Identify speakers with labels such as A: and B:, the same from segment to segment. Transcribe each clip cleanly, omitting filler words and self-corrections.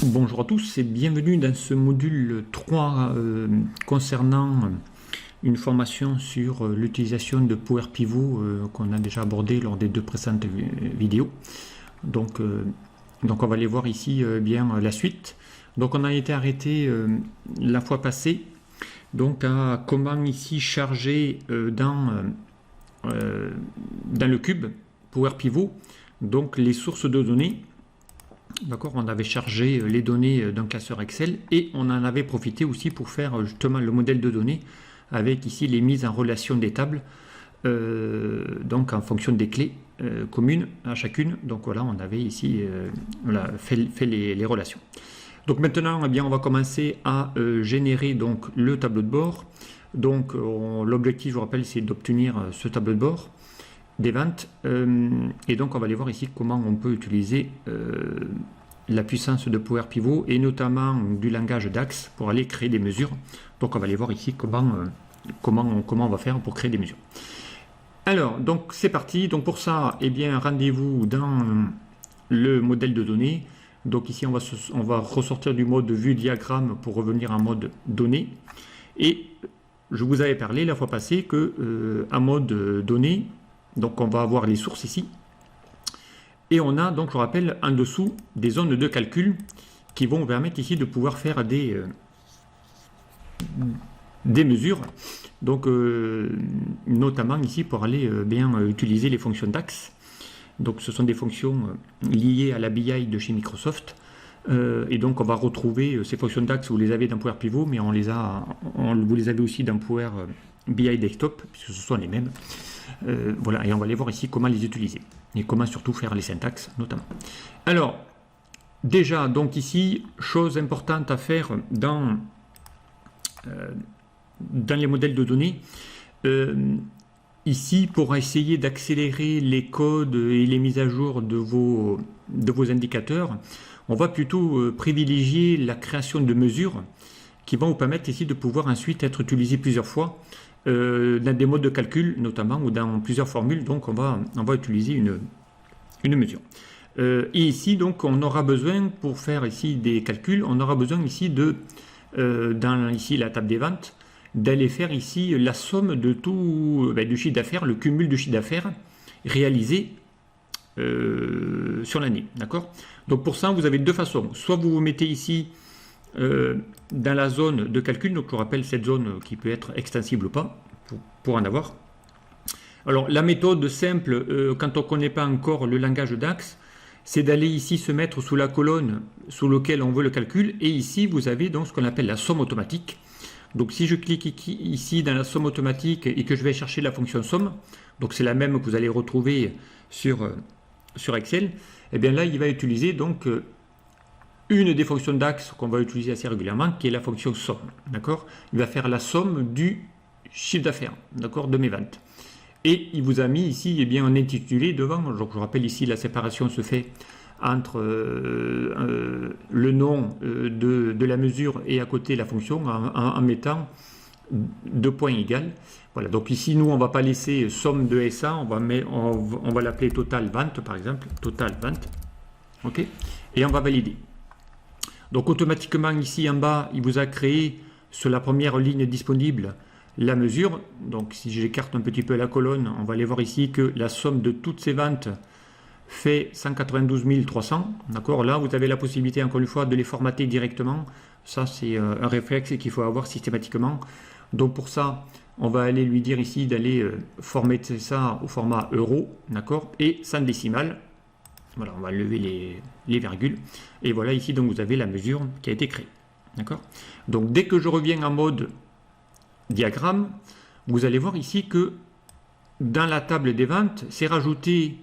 A: Bonjour à tous et bienvenue dans ce module 3 concernant une formation sur l'utilisation de Power Pivot qu'on a déjà abordé lors des deux précédentes vidéos. Donc on va aller voir ici bien la suite. Donc on a été arrêté la fois passée donc à comment ici charger dans le cube Power Pivot donc les sources de données. D'accord, on avait chargé les données d'un classeur Excel et on en avait profité aussi pour faire justement le modèle de données avec ici les mises en relation des tables, donc en fonction des clés communes à chacune. Donc voilà, on avait ici fait les relations. Donc maintenant, eh bien, on va commencer à générer donc le tableau de bord. Donc l'objectif, je vous rappelle, c'est d'obtenir ce tableau de bord des ventes et donc on va aller voir ici comment on peut utiliser la puissance de Power Pivot et notamment du langage DAX pour aller créer des mesures. Donc on va aller voir ici comment on va faire pour créer des mesures. Alors donc c'est parti. Donc pour ça, eh bien rendez-vous dans le modèle de données. Donc ici on va ressortir du mode vue diagramme pour revenir en mode données. Et je vous avais parlé la fois passée que en mode données, donc on va avoir les sources ici. Et on a donc, je rappelle, en dessous des zones de calcul qui vont permettre ici de pouvoir faire des mesures. Donc notamment ici pour aller bien utiliser les fonctions DAX. Donc ce sont des fonctions liées à la BI de chez Microsoft. Et donc on va retrouver ces fonctions DAX, vous les avez dans Power Pivot, mais vous les avez aussi dans Power BI Desktop, puisque ce sont les mêmes. Voilà, et on va aller voir ici comment les utiliser et comment surtout faire les syntaxes notamment. Alors déjà donc ici, chose importante à faire dans les modèles de données, ici pour essayer d'accélérer les codes et les mises à jour de vos indicateurs, on va plutôt privilégier la création de mesures qui vont vous permettre ici de pouvoir ensuite être utilisées plusieurs fois dans des modes de calcul notamment ou dans plusieurs formules. Donc on va utiliser une mesure. Et ici donc on aura besoin pour faire ici des calculs, on aura besoin ici dans ici la table des ventes, d'aller faire ici la somme de tout du chiffre d'affaires, le cumul du chiffre d'affaires réalisé sur l'année. D'accord. Donc pour ça vous avez deux façons. Soit vous vous mettez ici dans la zone de calcul, donc je vous rappelle cette zone qui peut être extensible ou pas pour en avoir. Alors la méthode simple quand on ne connaît pas encore le langage DAX, c'est d'aller ici se mettre sous la colonne sous laquelle on veut le calcul, et ici vous avez donc ce qu'on appelle la somme automatique. Donc si je clique ici dans la somme automatique et que je vais chercher la fonction somme, donc c'est la même que vous allez retrouver sur Excel, et bien là il va utiliser donc une des fonctions DAX qu'on va utiliser assez régulièrement, qui est la fonction somme. D'accord. Il va faire la somme du chiffre d'affaires, d'accord, de mes ventes. Et il vous a mis ici bien un intitulé devant. Donc je rappelle ici la séparation se fait entre le nom de la mesure et à côté la fonction en mettant deux points égales. Voilà, donc ici nous on ne va pas laisser somme de SA, on va l'appeler total vente par exemple, total vente. Ok, et on va valider. Donc automatiquement ici en bas, il vous a créé sur la première ligne disponible la mesure. Donc si j'écarte un petit peu la colonne, on va aller voir ici que la somme de toutes ces ventes fait 192 300. D'accord. Là, vous avez la possibilité encore une fois de les formater directement. Ça, c'est un réflexe qu'il faut avoir systématiquement. Donc pour ça, on va aller lui dire ici d'aller formater ça au format euro. D'accord. Et sans décimale. Voilà, on va lever les virgules. Et voilà ici, donc vous avez la mesure qui a été créée. D'accord. Donc dès que je reviens en mode diagramme, vous allez voir ici que dans la table des ventes, c'est rajouté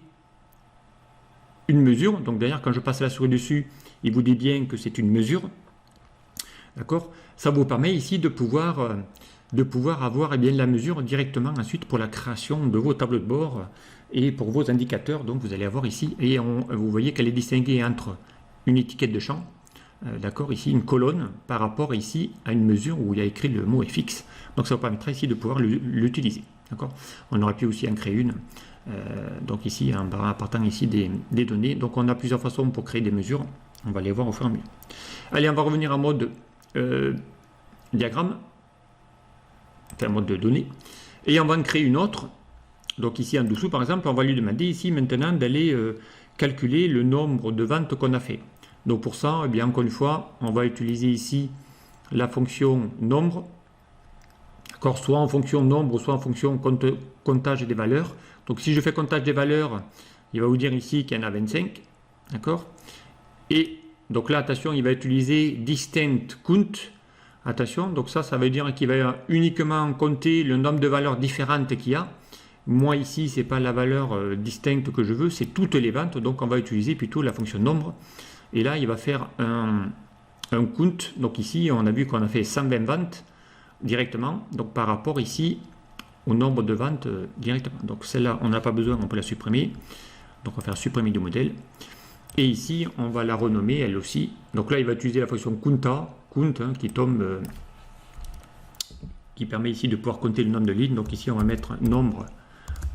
A: une mesure. Donc d'ailleurs, quand je passe la souris dessus, il vous dit bien que c'est une mesure. D'accord. Ça vous permet ici de pouvoir avoir bien, la mesure directement ensuite pour la création de vos tableaux de bord et pour vos indicateurs. Donc vous allez avoir ici, et vous voyez qu'elle est distinguée entre une étiquette de champ, d'accord, ici une colonne par rapport ici à une mesure où il y a écrit le mot FX. Donc ça vous permettra ici de pouvoir l'utiliser. D'accord. On aurait pu aussi en créer une. Donc ici, en partant ici des données. Donc on a plusieurs façons pour créer des mesures. On va les voir au fur et à mesure. Allez, on va revenir en mode diagramme, enfin mode de données, et on va en créer une autre. Donc ici en dessous, par exemple, on va lui demander ici maintenant d'aller calculer le nombre de ventes qu'on a fait. Donc pour ça, eh bien, encore une fois, on va utiliser ici la fonction nombre, soit en fonction nombre, soit en fonction comptage des valeurs. Donc si je fais comptage des valeurs, il va vous dire ici qu'il y en a 25, d'accord? Et donc là, attention, il va utiliser distinct count. Attention, donc ça veut dire qu'il va uniquement compter le nombre de valeurs différentes qu'il y a. Moi ici, ce n'est pas la valeur distincte que je veux, c'est toutes les ventes. Donc on va utiliser plutôt la fonction nombre. Et là, il va faire un count. Donc ici, on a vu qu'on a fait 120 ventes directement. Donc par rapport ici au nombre de ventes directement. Donc celle-là, on n'a pas besoin, on peut la supprimer. Donc on va faire supprimer du modèle. Et ici, on va la renommer elle aussi. Donc là, il va utiliser la fonction count, qui tombe, qui permet ici de pouvoir compter le nombre de lignes. Donc ici, on va mettre nombre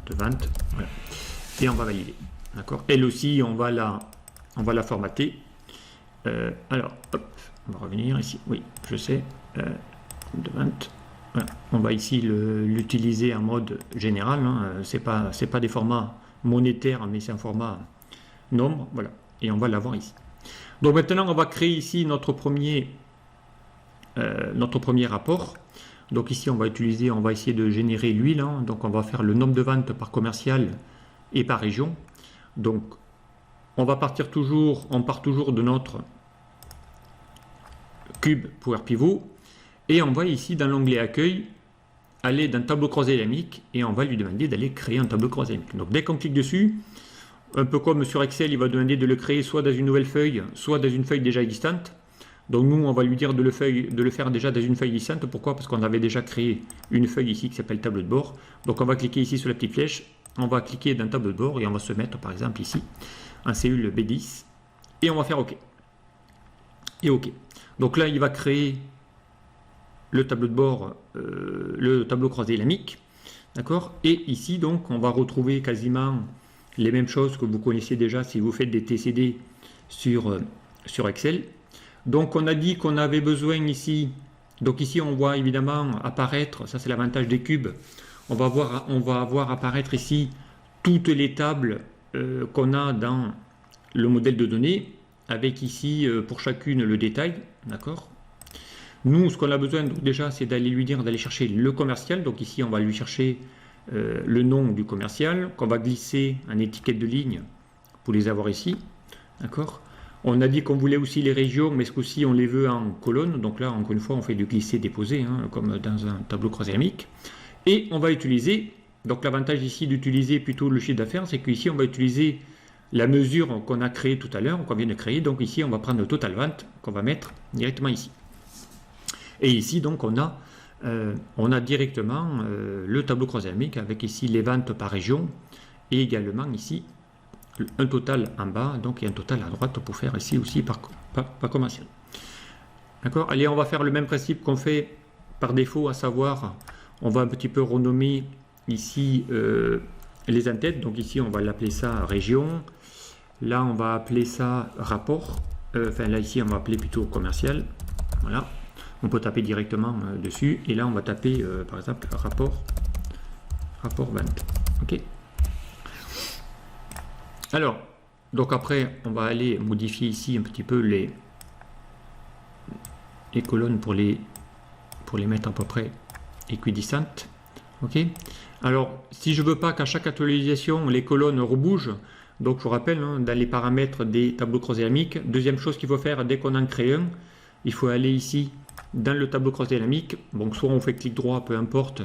A: de ventes. Voilà. Et on va valider. D'accord. Elle aussi, on va la formater. Alors, hop, on va revenir ici. Oui, je sais. De vente. Voilà. On va ici l'utiliser en mode général. Hein. C'est pas des formats monétaires, mais c'est un format nombre. Voilà. Et on va l'avoir ici. Donc maintenant, on va créer ici notre premier rapport. Donc ici, on va essayer de générer l'huile. Hein. Donc on va faire le nombre de ventes par commercial et par région. Donc on part toujours de notre cube Power Pivot. Et on va ici, dans l'onglet accueil, aller dans tableau croisé dynamique et on va lui demander d'aller créer un tableau croisé dynamique. Donc dès qu'on clique dessus, un peu comme sur Excel, il va demander de le créer soit dans une nouvelle feuille, soit dans une feuille déjà existante. Donc nous, on va lui dire de le faire déjà dans une feuille existante. Pourquoi? Parce qu'on avait déjà créé une feuille ici qui s'appelle tableau de bord. Donc on va cliquer ici sur la petite flèche, on va cliquer dans tableau de bord et on va se mettre par exemple ici en cellule B10 et on va faire OK. Et OK. Donc là, il va créer le tableau de bord, le tableau croisé dynamique. D'accord? Et ici, donc, on va retrouver quasiment les mêmes choses que vous connaissiez déjà si vous faites des TCD sur Excel. Donc on a dit qu'on avait besoin ici, donc ici on voit évidemment apparaître, ça c'est l'avantage des cubes, on va voir apparaître ici toutes les tables qu'on a dans le modèle de données, avec ici pour chacune le détail, d'accord? Nous, ce qu'on a besoin donc, déjà, c'est d'aller chercher le commercial, donc ici on va lui chercher le nom du commercial, qu'on va glisser en étiquette de ligne pour les avoir ici, d'accord? On a dit qu'on voulait aussi les régions, mais ce coup-ci on les veut en colonne, donc là encore une fois on fait du glisser-déposer, hein, comme dans un tableau croisé dynamique. Et on va utiliser, donc l'avantage ici d'utiliser plutôt le chiffre d'affaires, c'est qu'ici on va utiliser la mesure qu'on a créée tout à l'heure, qu'on vient de créer, donc ici on va prendre le total vente qu'on va mettre directement ici. Et ici donc on a directement le tableau croisé dynamique avec ici les ventes par région et également ici un total en bas, donc et un total à droite pour faire ici aussi par commercial. D'accord? Allez, on va faire le même principe qu'on fait par défaut, à savoir, on va un petit peu renommer ici les en-têtes. Donc ici, on va l'appeler ça région. Là, on va appeler ça rapport. Enfin, là, ici, on va appeler plutôt commercial. Voilà. On peut taper directement dessus. Et là, on va taper, par exemple, rapport vente. OK? Alors, donc après, on va aller modifier ici un petit peu les colonnes pour les mettre à peu près équidistante. Ok. Alors, si je veux pas qu'à chaque actualisation les colonnes rebougent, donc je vous rappelle, hein, dans les paramètres des tableaux croisés dynamiques, deuxième chose qu'il faut faire dès qu'on en crée un, il faut aller ici dans le tableau croisé dynamique. Donc soit on fait clic droit, peu importe,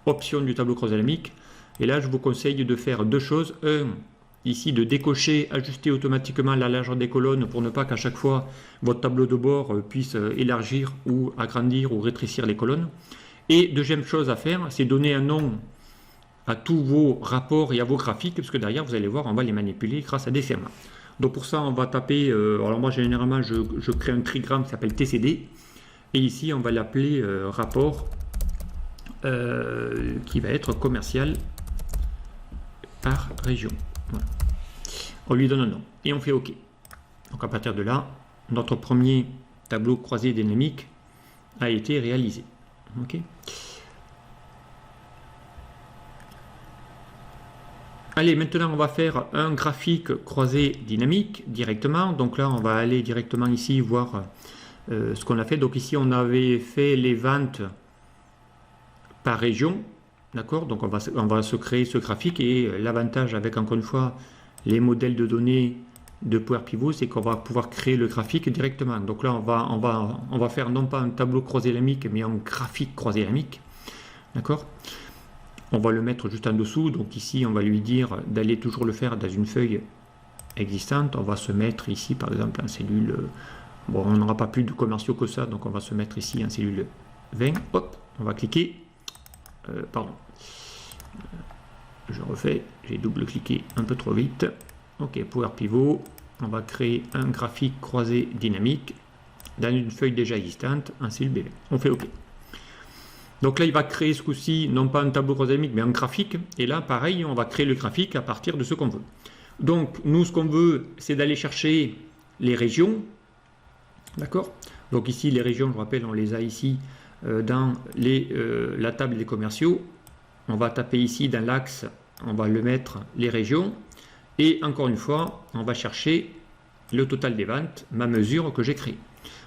A: option du tableau croisé dynamique. Et là, je vous conseille de faire deux choses. Un, ici de décocher, ajuster automatiquement la largeur des colonnes pour ne pas qu'à chaque fois votre tableau de bord puisse élargir ou agrandir ou rétrécir les colonnes. Et deuxième chose à faire, c'est donner un nom à tous vos rapports et à vos graphiques, parce que derrière, vous allez voir, on va les manipuler grâce à des schémas. Donc pour ça, on va taper, alors moi généralement, je crée un trigramme qui s'appelle TCD, et ici, on va l'appeler rapport, qui va être commercial par région. Voilà. On lui donne un nom, et on fait OK. Donc à partir de là, notre premier tableau croisé dynamique a été réalisé. Ok. Allez, maintenant on va faire un graphique croisé dynamique directement. Donc là, on va aller directement ici voir ce qu'on a fait. Donc ici, on avait fait les ventes par région. D'accord. Donc on va se créer ce graphique. Et l'avantage avec, encore une fois, les modèles de données de Power Pivot, c'est qu'on va pouvoir créer le graphique directement. Donc là, on va faire non pas un tableau croisé dynamique, mais un graphique croisé dynamique. D'accord. On va le mettre juste en dessous. Donc ici, on va lui dire d'aller toujours le faire dans une feuille existante. On va se mettre ici, par exemple, en cellule... Bon, on n'aura pas plus de commerciaux que ça, donc on va se mettre ici en cellule 20. Hop, on va cliquer. Pardon. Je refais. J'ai double-cliqué un peu trop vite. Ok, Power Pivot. On va créer un graphique croisé dynamique dans une feuille déjà existante en cellule B20. On fait OK. Donc là, il va créer ce coup-ci, non pas un tableau croisé dynamique, mais un graphique. Et là, pareil, on va créer le graphique à partir de ce qu'on veut. Donc, nous, ce qu'on veut, c'est d'aller chercher les régions. D'accord. Donc ici, les régions, je rappelle, on les a ici dans la table des commerciaux. On va taper ici dans l'axe, on va le mettre les régions. Et encore une fois, on va chercher le total des ventes, ma mesure que j'ai créée.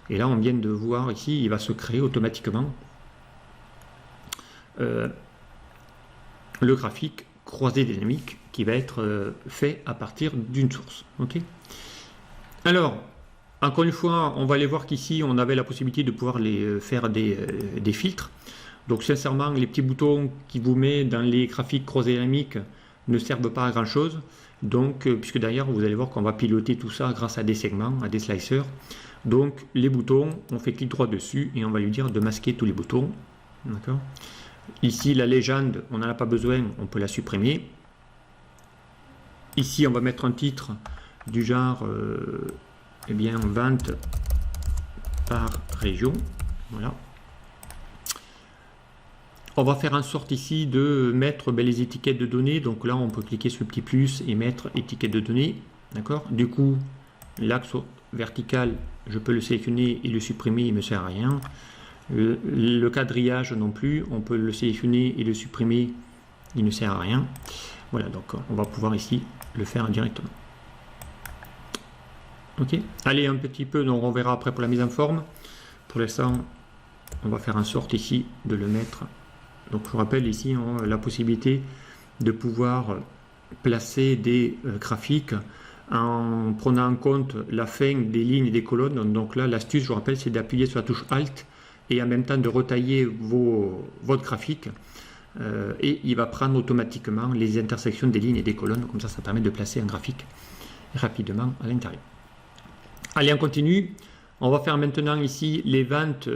A: Et là, on vient de voir ici, il va se créer automatiquement le graphique croisé dynamique qui va être fait à partir d'une source. Ok. Alors, encore une fois, on va aller voir qu'ici, on avait la possibilité de pouvoir faire des filtres. Donc, sincèrement, les petits boutons qui vous met dans les graphiques croisés dynamiques ne servent pas à grand chose. Donc, puisque d'ailleurs, vous allez voir qu'on va piloter tout ça grâce à des segments, à des slicers. Donc, les boutons, on fait clic droit dessus et on va lui dire de masquer tous les boutons. D'accord. Ici, la légende, on n'en a pas besoin, on peut la supprimer. Ici, on va mettre un titre du genre, eh bien, vente par région. Voilà. On va faire en sorte ici de mettre les étiquettes de données. Donc là, on peut cliquer sur le petit plus et mettre étiquette de données. D'accord. Du coup, l'axe vertical, je peux le sélectionner et le supprimer, il ne me sert à rien. Le quadrillage non plus, on peut le sélectionner et le supprimer, il ne sert à rien. Voilà, donc on va pouvoir ici le faire directement. Ok, allez un petit peu, donc on verra après pour la mise en forme. Pour l'instant, on va faire en sorte ici de le mettre. Donc je vous rappelle ici on a la possibilité de pouvoir placer des graphiques en prenant en compte la fin des lignes et des colonnes. Donc là, l'astuce, je vous rappelle, c'est d'appuyer sur la touche Alt et en même temps de retailler votre graphique et il va prendre automatiquement les intersections des lignes et des colonnes. Comme ça permet de placer un graphique rapidement à l'intérieur. Allez, on continue. On va faire maintenant ici les ventes.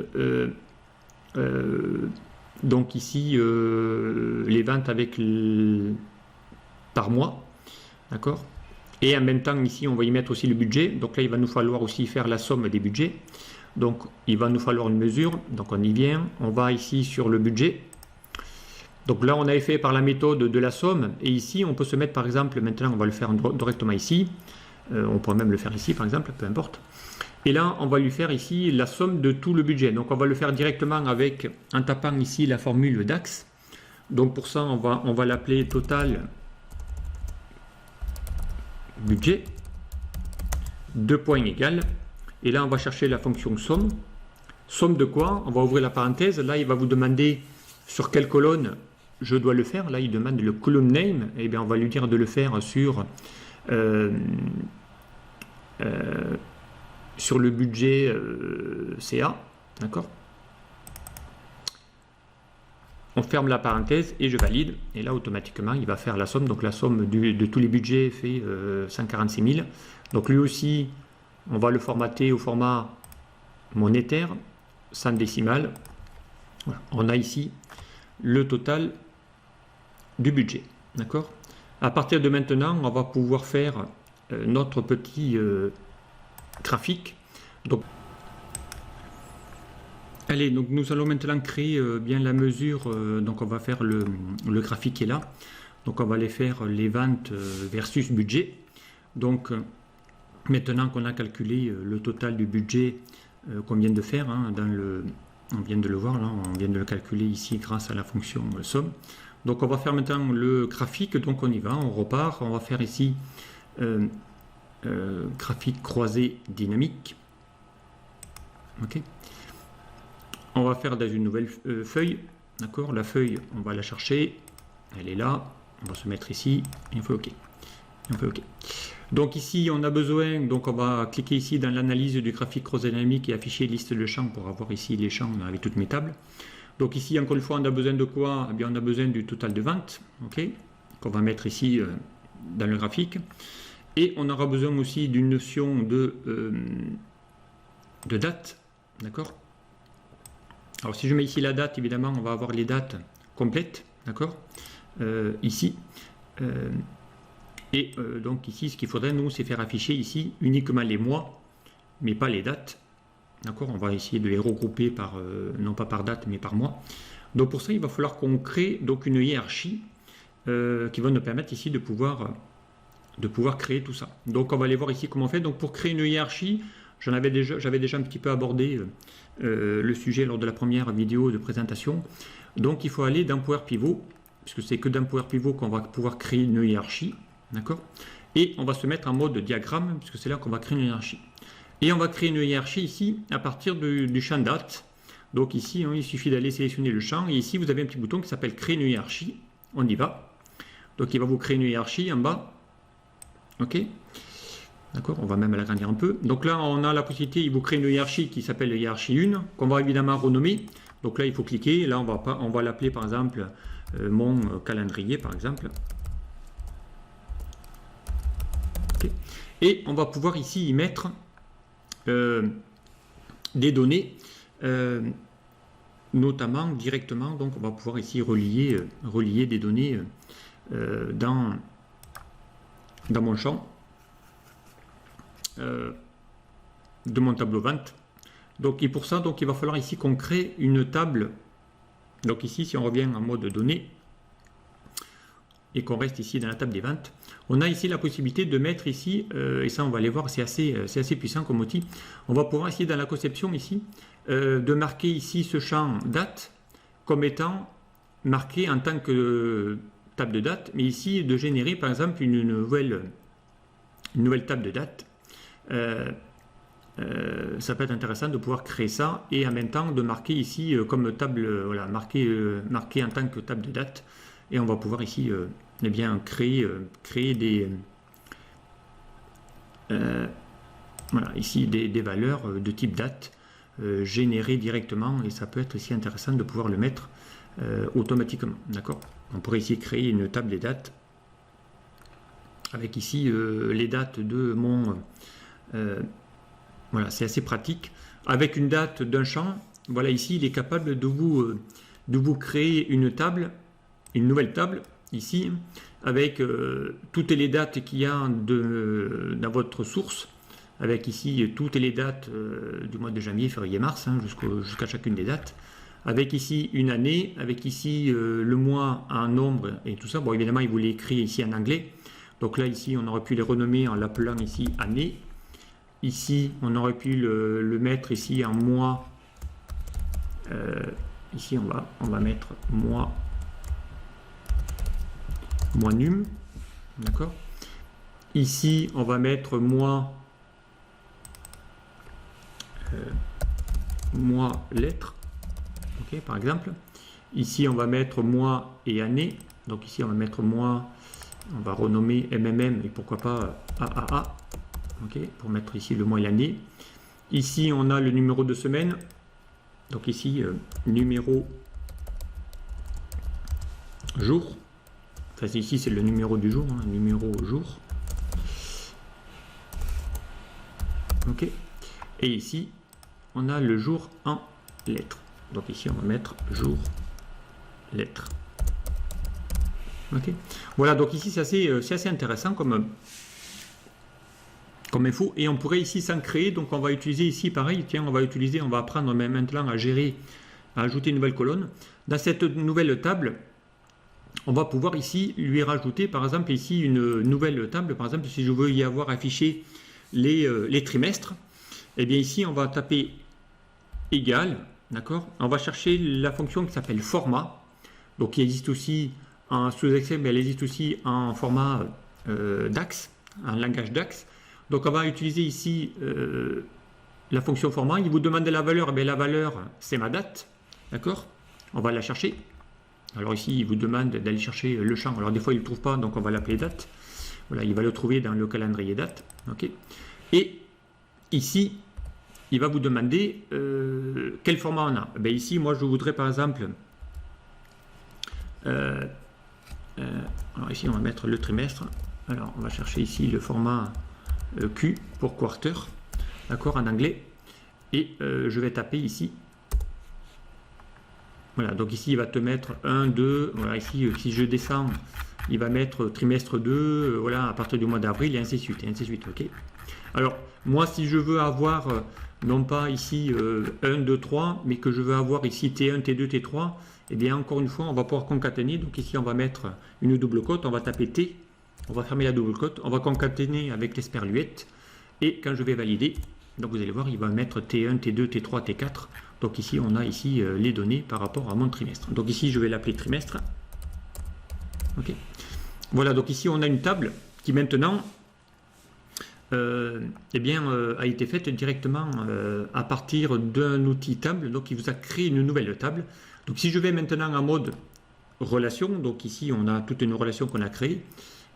A: Donc ici, les ventes avec par mois. D'accord. Et en même temps, ici, on va y mettre aussi le budget. Donc là, il va nous falloir aussi faire la somme des budgets. Donc, il va nous falloir une mesure. Donc, on y vient. On va ici sur le budget. Donc là, on avait fait par la méthode de la somme. Et ici, on peut se mettre, par exemple, maintenant, on va le faire directement ici. On pourrait même le faire ici, par exemple, peu importe. Et là, on va lui faire ici la somme de tout le budget. Donc, on va le faire directement en tapant ici la formule DAX. Donc, pour ça, on va l'appeler total budget. 2 points égales. Et là, on va chercher la fonction somme. Somme de quoi? On va ouvrir la parenthèse. Là, il va vous demander sur quelle colonne je dois le faire. Là, il demande le column name. Et bien, on va lui dire de le faire sur le budget CA. D'accord. On ferme la parenthèse et je valide. Et là, automatiquement, il va faire la somme. Donc, la somme de tous les budgets fait 146 000. Donc, lui aussi, on va le formater au format monétaire, sans décimale. Voilà. On a ici le total du budget. D'accord. À partir de maintenant, on va pouvoir faire notre petit graphique. Donc, allez, donc nous allons maintenant créer bien la mesure. Donc, on va faire le graphique qui est là. Donc, on va aller faire les ventes versus budget. Donc, Maintenant qu'on a calculé le total du budget qu'on vient de faire, hein, on vient de le voir là, on vient de le calculer ici grâce à la fonction somme. Donc on va faire maintenant le graphique, donc on y va, on repart, on va faire ici graphique croisé dynamique. Ok. On va faire dans une nouvelle feuille, d'accord. La feuille, on va la chercher, elle est là, on va se mettre ici, et on fait OK. Donc ici, on a besoin, donc on va cliquer ici dans l'analyse du graphique croisé dynamique et afficher liste de champs pour avoir ici les champs avec toutes mes tables. Donc ici, encore une fois, on a besoin de quoi? Eh bien, on a besoin du total de ventes, ok, qu'on va mettre ici dans le graphique. Et on aura besoin aussi d'une notion de date, d'accord. Alors si je mets ici la date, évidemment, on va avoir les dates complètes, d'accord, ici. Donc ici, ce qu'il faudrait, nous, c'est faire afficher ici uniquement les mois, mais pas les dates. D'accord, on va essayer de les regrouper par, non pas par date, mais par mois. Donc pour ça, il va falloir qu'on crée donc une hiérarchie qui va nous permettre ici de pouvoir créer tout ça. Donc on va aller voir ici comment on fait. Donc pour créer une hiérarchie, j'avais déjà un petit peu abordé le sujet lors de la première vidéo de présentation. Donc il faut aller dans Power Pivot, puisque c'est que dans Power Pivot qu'on va pouvoir créer une hiérarchie. D'accord. Et on va se mettre en mode diagramme, puisque c'est là qu'on va créer une hiérarchie. Et on va créer une hiérarchie ici à partir du champ date. Donc ici, hein, il suffit d'aller sélectionner le champ. Et ici, vous avez un petit bouton qui s'appelle créer une hiérarchie. On y va. Donc il va vous créer une hiérarchie en bas. OK. D'accord, on va même l'agrandir un peu. Donc là, on a la possibilité, il vous crée une hiérarchie qui s'appelle hiérarchie 1, qu'on va évidemment renommer. Donc là, il faut cliquer. Là, on va l'appeler par exemple mon calendrier, par exemple. Okay. Et on va pouvoir ici y mettre des données, notamment directement. Donc on va pouvoir ici relier des données dans mon champ de mon tableau vente. Donc et pour ça, donc il va falloir ici qu'on crée une table. Donc ici, si on revient en mode données et qu'on reste ici dans la table des ventes, on a ici la possibilité de mettre ici, et ça on va aller voir, c'est assez puissant comme outil. On va pouvoir essayer dans la conception ici, de marquer ici ce champ date comme étant marqué en tant que table de date, mais ici de générer par exemple une nouvelle table de date. Ça peut être intéressant de pouvoir créer ça et en même temps de marquer ici comme table, voilà, marqué en tant que table de date. Et on va pouvoir ici eh bien, créer des voilà, ici des valeurs de type date générées directement, et ça peut être ici intéressant de pouvoir le mettre automatiquement. D'accord. On pourrait ici créer une table des dates avec ici les dates de mon voilà, c'est assez pratique. Avec une date d'un champ, voilà, ici il est capable de vous créer une nouvelle table ici avec toutes les dates qu'il y a dans votre source, avec ici toutes les dates du mois de janvier, février, mars, hein, jusqu'à chacune des dates, avec ici une année, avec ici le mois en nombre et tout ça. Bon, évidemment il vous l'écrit ici en anglais, donc là ici on aurait pu les renommer en l'appelant ici année. Ici on aurait pu le mettre ici en mois, ici on va mettre mois num, d'accord. Ici on va mettre mois lettres, ok, par exemple. Ici on va mettre mois et année, donc ici on va mettre mois, on va renommer MMM et pourquoi pas AAA, ok, pour mettre ici le mois et l'année. Ici on a le numéro de semaine, donc ici numéro jour. Enfin, ici c'est le numéro du jour, hein, numéro jour. Ok. Et ici on a le jour en lettres. Donc ici on va mettre jour lettres. Ok. Voilà, donc ici c'est assez intéressant comme info, et on pourrait ici s'en créer. Donc on va utiliser ici pareil, tiens, on va apprendre maintenant à gérer, à ajouter une nouvelle colonne. Dans cette nouvelle table, on va pouvoir ici lui rajouter par exemple ici une nouvelle table. Par exemple, si je veux y avoir affiché les trimestres, et bien ici on va taper égal, d'accord? On va chercher la fonction qui s'appelle format, donc qui existe aussi sous Excel, mais elle existe aussi en format DAX, en langage DAX. Donc on va utiliser ici la fonction format. Il vous demande la valeur, mais la valeur c'est ma date, d'accord? On va la chercher. Alors ici il vous demande d'aller chercher le champ. Alors des fois il ne le trouve pas, donc on va l'appeler date. Voilà, il va le trouver dans le calendrier date, ok? Et ici il va vous demander quel format on a. Ben ici moi je voudrais par exemple alors ici on va mettre le trimestre. Alors on va chercher ici le format Q pour quarter, d'accord, en anglais, et je vais taper ici. Voilà, donc ici il va te mettre 1, 2, voilà, ici si je descends il va mettre trimestre 2, voilà, à partir du mois d'avril, et ainsi de suite, ok. Alors moi si je veux avoir non pas ici 1, 2, 3, mais que je veux avoir ici T1, T2, T3, et bien encore une fois on va pouvoir concaténer. Donc ici on va mettre une double cote, on va taper T, on va fermer la double cote, on va concaténer avec l'esperluette, et quand je vais valider, donc vous allez voir il va mettre T1, T2, T3, T4. Donc ici on a ici les données par rapport à mon trimestre. Donc ici je vais l'appeler trimestre, ok. Voilà, donc ici on a une table qui maintenant eh bien, a été faite directement à partir d'un outil table, donc il vous a créé une nouvelle table. Donc si je vais maintenant en mode relation, donc ici on a toutes nos relations qu'on a créées,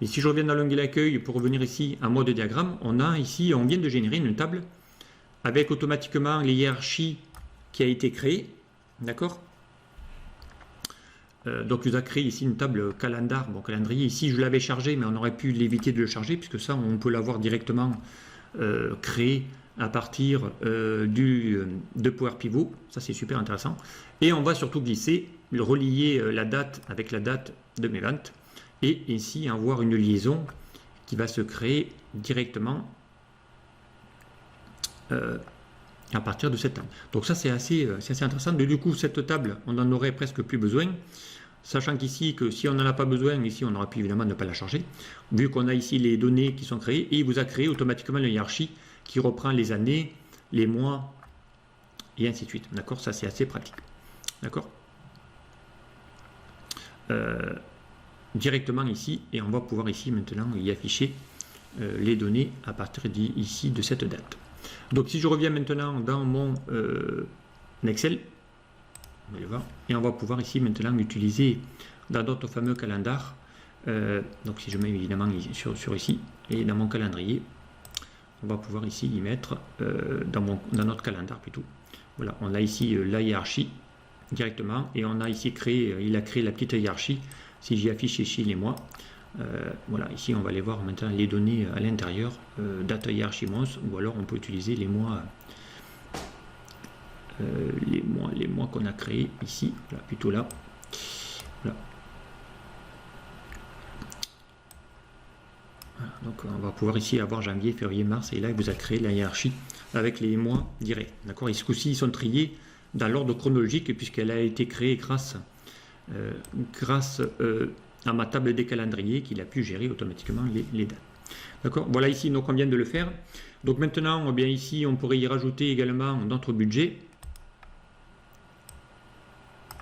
A: et si je reviens dans l'onglet accueil pour revenir ici en mode diagramme, on vient de générer une table avec automatiquement les hiérarchies qui a été créée, d'accord. Donc il vous a créé ici une table calendrier. Ici je l'avais chargé, mais on aurait pu l'éviter de le charger, puisque ça on peut l'avoir directement créé à partir de Power Pivot. Ça c'est super intéressant. Et on va surtout glisser, relier la date avec la date de mes ventes, et ici avoir une liaison qui va se créer directement à partir de cette table. Donc ça c'est assez intéressant. Du coup cette table on n'en aurait presque plus besoin, sachant qu'ici que si on n'en a pas besoin, ici on aurait pu évidemment ne pas la charger, vu qu'on a ici les données qui sont créées, et il vous a créé automatiquement une hiérarchie qui reprend les années, les mois et ainsi de suite. D'accord, ça c'est assez pratique. D'accord, directement ici, et on va pouvoir ici maintenant y afficher les données à partir ici de cette date. Donc si je reviens maintenant dans mon Excel, vous allez voir, et on va pouvoir ici maintenant utiliser dans notre fameux calendrier, donc si je mets évidemment sur ici, et dans mon calendrier, on va pouvoir ici y mettre dans notre calendrier plutôt. Voilà, on a ici la hiérarchie directement, et on a ici il a créé la petite hiérarchie. Si j'y affiche ici les mois, voilà, ici on va aller voir maintenant les données à l'intérieur, date hiérarchie monstre, ou alors on peut utiliser les mois qu'on a créés ici, voilà, plutôt là. Voilà. Voilà, donc on va pouvoir ici avoir janvier, février, mars, et là il vous a créé la hiérarchie avec les mois directs. D'accord, et ce coup-ci ils sont triés dans l'ordre chronologique, puisqu'elle a été créée grâce à ma table des calendriers, qu'il a pu gérer automatiquement les dates. D'accord, voilà ici donc on vient de le faire. Donc maintenant bien ici on pourrait y rajouter également notre budget,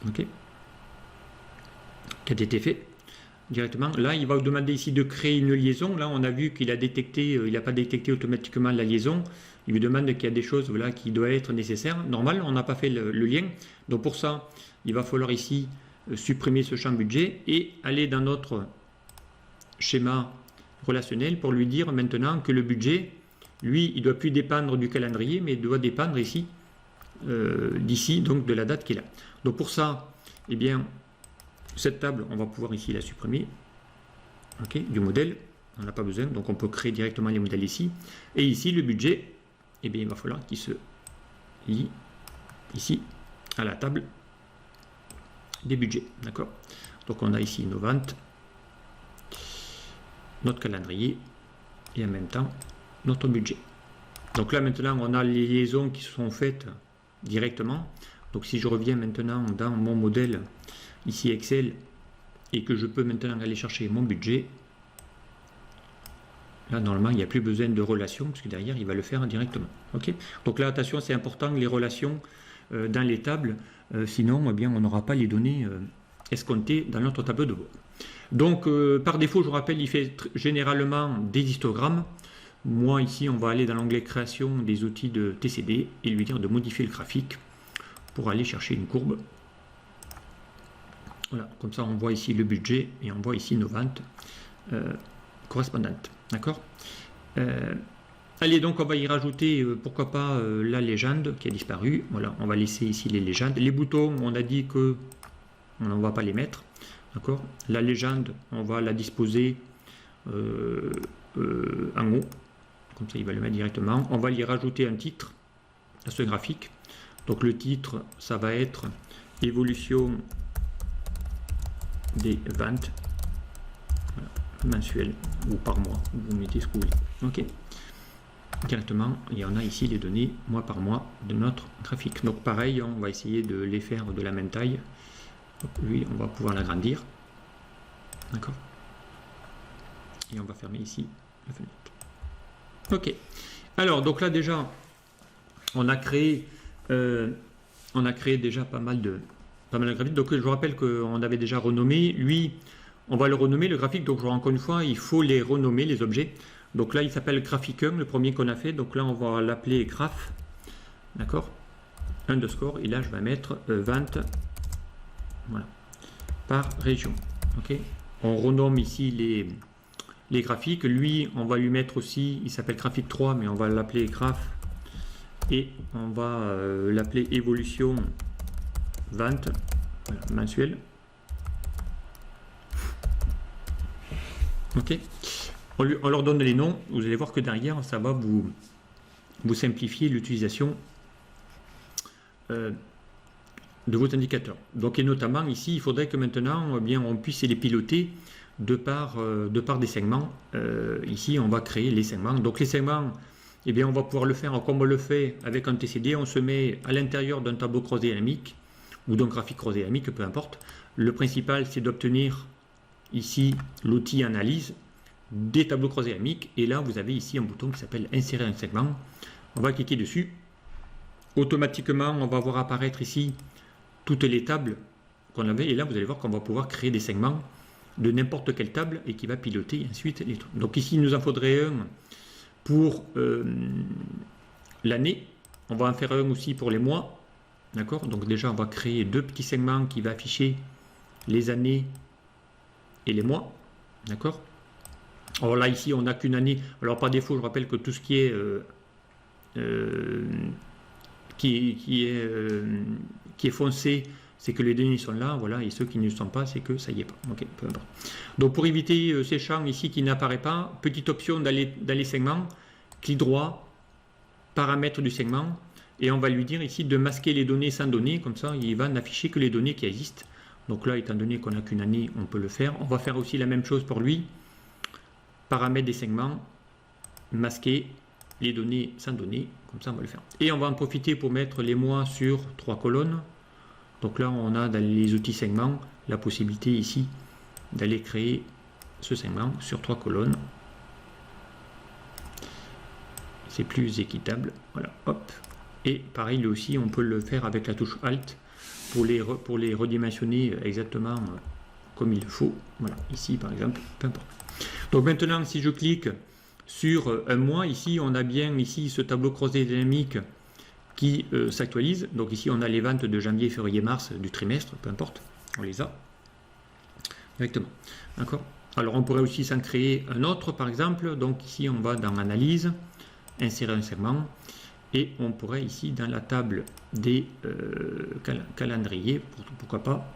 A: ok, qui a été fait directement. Là il va vous demander ici de créer une liaison. Là on a vu qu'il a détecté, il n'a pas détecté automatiquement la liaison. Il vous demande qu'il y a des choses, voilà, qui doivent être nécessaires. Normal, on n'a pas fait le lien, donc pour ça il va falloir ici supprimer ce champ budget et aller dans notre schéma relationnel pour lui dire maintenant que le budget, lui, il ne doit plus dépendre du calendrier, mais il doit dépendre ici, d'ici, donc de la date qu'il a. Donc pour ça, eh bien, cette table, on va pouvoir ici la supprimer, ok, du modèle, on n'a pas besoin, donc on peut créer directement les modèles ici. Et ici, le budget, eh bien, il va falloir qu'il se lie ici à la table des budgets, d'accord. Donc on a ici nos ventes, notre calendrier et en même temps notre budget. Donc là maintenant on a les liaisons qui sont faites directement. Donc si je reviens maintenant dans mon modèle ici Excel et que je peux maintenant aller chercher mon budget, Là, normalement, il n'y a plus besoin de relations, parce que derrière, il va le faire directement. Okay, donc là, attention, c'est important, les relations dans les tables, sinon, eh bien, on n'aura pas les données escomptées dans notre tableau de bord. Donc, par défaut, je vous rappelle, il fait généralement des histogrammes. Moi, ici, on va aller dans l'onglet création des outils de TCD et lui dire de modifier le graphique pour aller chercher une courbe. Voilà, comme ça, on voit ici le budget et on voit ici nos ventes correspondantes. D'accord. Allez, donc on va y rajouter, pourquoi pas, la légende qui a disparu. Voilà, on va laisser ici les légendes. Les boutons, on a dit que on ne va pas les mettre. D'accord. La légende, on va la disposer en haut. Comme ça, il va le mettre directement. On va y rajouter un titre à ce graphique. Donc le titre, ça va être évolution des ventes. Voilà, mensuel ou par mois. Vous mettez ce que vous voulez. Ok. Directement, il y en a ici les données mois par mois de notre graphique. Donc pareil, on va essayer de les faire de la même taille. Donc, lui, on va pouvoir l'agrandir. D'accord. Et on va fermer ici la fenêtre. Ok. Alors, donc là déjà, on a créé déjà pas mal de graphiques. Donc je vous rappelle qu'on avait déjà renommé. Lui, on va le renommer le graphique. Donc encore une fois, il faut les renommer les objets. Donc là, il s'appelle graphique 1, le premier qu'on a fait. Donc là, on va l'appeler graph. D'accord. Underscore. Et là, je vais mettre vente. Voilà. Par région. Ok. On renomme ici les graphiques. Lui, on va lui mettre aussi, il s'appelle graphique 3, mais on va l'appeler graph. Et on va l'appeler évolution vente, voilà, mensuelle. Ok. On leur donne les noms. Vous allez voir que derrière, ça va vous simplifier l'utilisation de vos indicateurs. Donc, et notamment ici, il faudrait que maintenant, eh bien, on puisse les piloter de par des segments. Ici, on va créer les segments. Donc, les segments, eh bien, on va pouvoir le faire comme on le fait avec un TCD. On se met à l'intérieur d'un tableau croisé dynamique ou d'un graphique croisé dynamique, peu importe. Le principal, c'est d'obtenir ici l'outil analyse des tableaux croisés dynamiques. Et là, vous avez ici un bouton qui s'appelle insérer un segment. On va cliquer dessus. Automatiquement, on va voir apparaître ici toutes les tables qu'on avait. Et là, vous allez voir qu'on va pouvoir créer des segments de n'importe quelle table et qui va piloter ensuite les trucs. Donc ici, il nous en faudrait un pour l'année. On va en faire un aussi pour les mois. D'accord. Donc déjà, on va créer deux petits segments qui va afficher les années et les mois. D'accord. Alors là, ici, on n'a qu'une année. Alors par défaut, je rappelle que tout ce qui est foncé, c'est que les données sont là, voilà, et ceux qui ne sont pas, c'est que ça y est pas. Ok, peu importe. Donc pour éviter ces champs ici qui n'apparaissent pas, petite option dans les segments, clic droit, paramètres du segment, et on va lui dire ici de masquer les données sans données, comme ça il va n'afficher que les données qui existent. Donc là, étant donné qu'on n'a qu'une année, on peut le faire. On va faire aussi la même chose pour lui. Paramètres des segments, masquer les données sans données, comme ça on va le faire. Et on va en profiter pour mettre les mois sur 3 colonnes. Donc là, on a dans les outils segments la possibilité ici d'aller créer ce segment sur 3 colonnes. C'est plus équitable. Voilà, hop. Et pareil, lui aussi, on peut le faire avec la touche Alt pour les redimensionner exactement comme il faut. Voilà, ici par exemple, peu importe. Donc maintenant, si je clique sur un mois, ici, on a bien ici ce tableau croisé dynamique qui s'actualise. Donc ici, on a les ventes de janvier, février, mars du trimestre, peu importe, on les a directement. D'accord. Alors on pourrait aussi s'en créer un autre, par exemple. Donc ici, on va dans Analyse, insérer un segment, et on pourrait ici, dans la table des calendriers, pourquoi pas,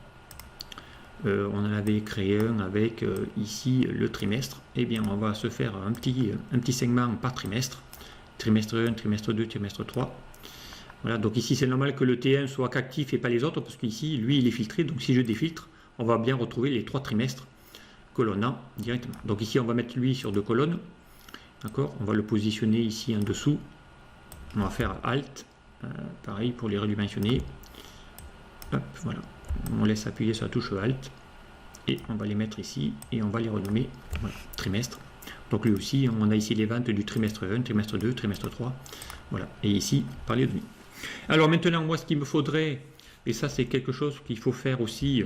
A: on en avait créé un avec ici le trimestre. Eh bien, on va se faire un petit segment par trimestre. Trimestre 1, trimestre 2, trimestre 3. Voilà, donc ici, c'est normal que le T1 soit qu'actif et pas les autres, parce qu'ici, lui, il est filtré. Donc, si je défiltre, on va bien retrouver les 3 trimestres que l'on a directement. Donc, ici, on va mettre lui sur 2 colonnes. D'accord. On va le positionner ici en dessous. On va faire Alt. Pareil pour les redimensionner. Hop, voilà. On laisse appuyer sur la touche Alt. Et on va les mettre ici. Et on va les renommer voilà, trimestre. Donc lui aussi, on a ici les ventes du trimestre 1, trimestre 2, trimestre 3. Voilà. Et ici, par les données. Alors maintenant, moi, ce qu'il me faudrait, et ça c'est quelque chose qu'il faut faire aussi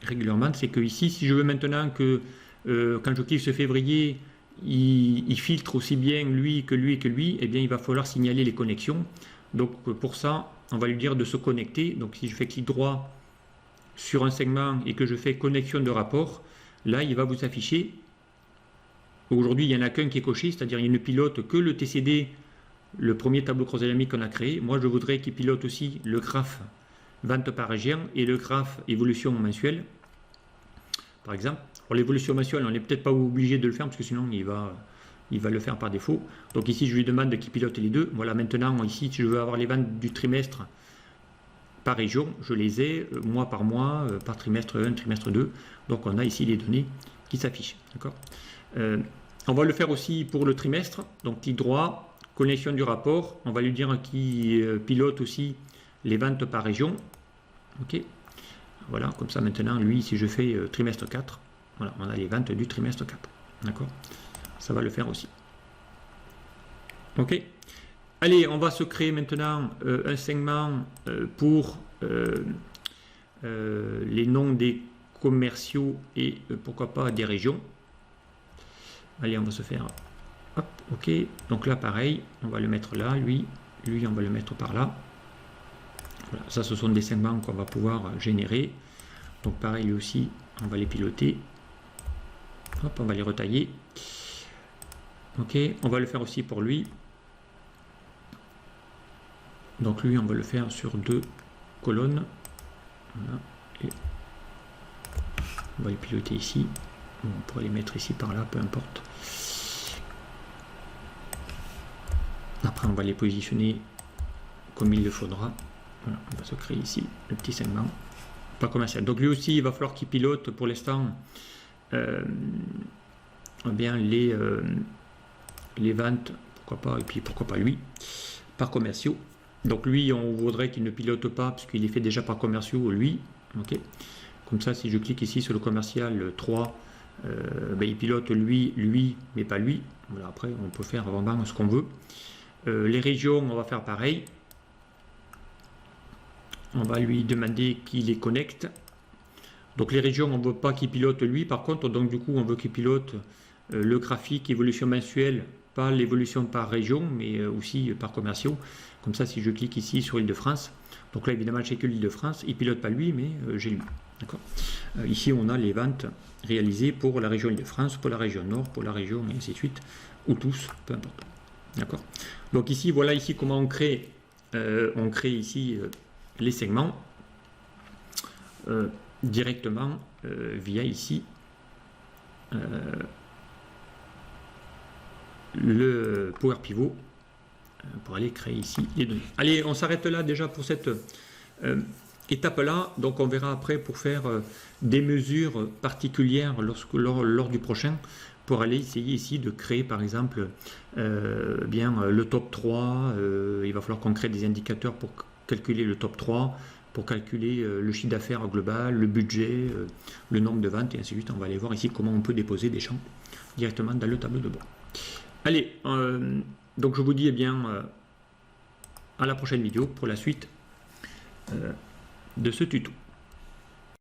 A: régulièrement, c'est que ici, si je veux maintenant que quand je clique ce février, il filtre aussi bien lui que lui que lui, eh bien il va falloir signaler les connexions. Donc pour ça, on va lui dire de se connecter. Donc si je fais clic droit sur un segment et que je fais connexion de rapport, là il va vous afficher. Aujourd'hui, il n'y en a qu'un qui est coché, c'est-à-dire il ne pilote que le TCD, le premier tableau croisé dynamique qu'on a créé. Moi, je voudrais qu'il pilote aussi le graphe vente par région et le graphe évolution mensuelle, par exemple. Pour l'évolution mensuelle, on n'est peut-être pas obligé de le faire parce que sinon il va le faire par défaut. Donc ici, je lui demande qu'il pilote les deux. Voilà, maintenant, ici, si je veux avoir les ventes du trimestre par région, je les ai mois par mois, par trimestre 1, trimestre 2. Donc on a ici les données qui s'affichent. D'accord. On va le faire aussi pour le trimestre. Donc clic droit, connexion du rapport. On va lui dire qu'il pilote aussi les ventes par région. Ok. Voilà, comme ça maintenant, lui, si je fais trimestre 4, voilà, on a les ventes du trimestre 4. D'accord. Ça va le faire aussi. Ok. Allez, on va se créer maintenant un segment pour les noms des commerciaux et pourquoi pas des régions. Allez, on va se faire, hop, ok, donc là pareil, on va le mettre là, lui on va le mettre par là. Voilà, ça ce sont des segments qu'on va pouvoir générer. Donc pareil, lui aussi, on va les piloter. Hop, on va les retailler. Ok, on va le faire aussi pour lui. Donc lui, on va le faire sur 2 colonnes. Voilà, et on va les piloter ici. On pourrait les mettre ici par là, peu importe. Après, on va les positionner comme il le faudra. Voilà, on va se créer ici le petit segment. Pas commercial. Donc lui aussi, il va falloir qu'il pilote pour l'instant bien les ventes, pourquoi pas, et puis pourquoi pas lui, par commerciaux. Donc lui, on voudrait qu'il ne pilote pas, puisqu'il est fait déjà par commerciaux, lui. Ok. Comme ça, si je clique ici sur le commercial 3, ben, il pilote lui, mais pas lui. Voilà, après, on peut faire vraiment ce qu'on veut. Les régions, on va faire pareil. On va lui demander qu'il les connecte. Donc les régions, on ne veut pas qu'il pilote lui. Par contre, donc du coup, on veut qu'il pilote le graphique évolution mensuelle, pas l'évolution par région, mais aussi par commerciaux. Comme ça, si je clique ici sur Île-de-France, donc là, évidemment, j'ai que l'Île-de-France. Il ne pilote pas lui, mais j'ai lui. D'accord. Ici, on a les ventes réalisées pour la région Île-de-France, pour la région Nord, pour la région, et ainsi de suite, ou tous, peu importe. D'accord. Donc ici, voilà ici comment on crée ici les segments directement via ici le Power Pivot pour aller créer ici les données. Allez, on s'arrête là déjà pour cette étape-là. Donc on verra après pour faire des mesures particulières lors du prochain, pour aller essayer ici de créer par exemple le top 3. Il va falloir qu'on crée des indicateurs pour calculer le top 3, pour calculer le chiffre d'affaires global, le budget, le nombre de ventes et ainsi de suite. On va aller voir ici comment on peut déposer des champs directement dans le tableau de bord. Allez, donc je vous dis à la prochaine vidéo pour la suite de ce tuto.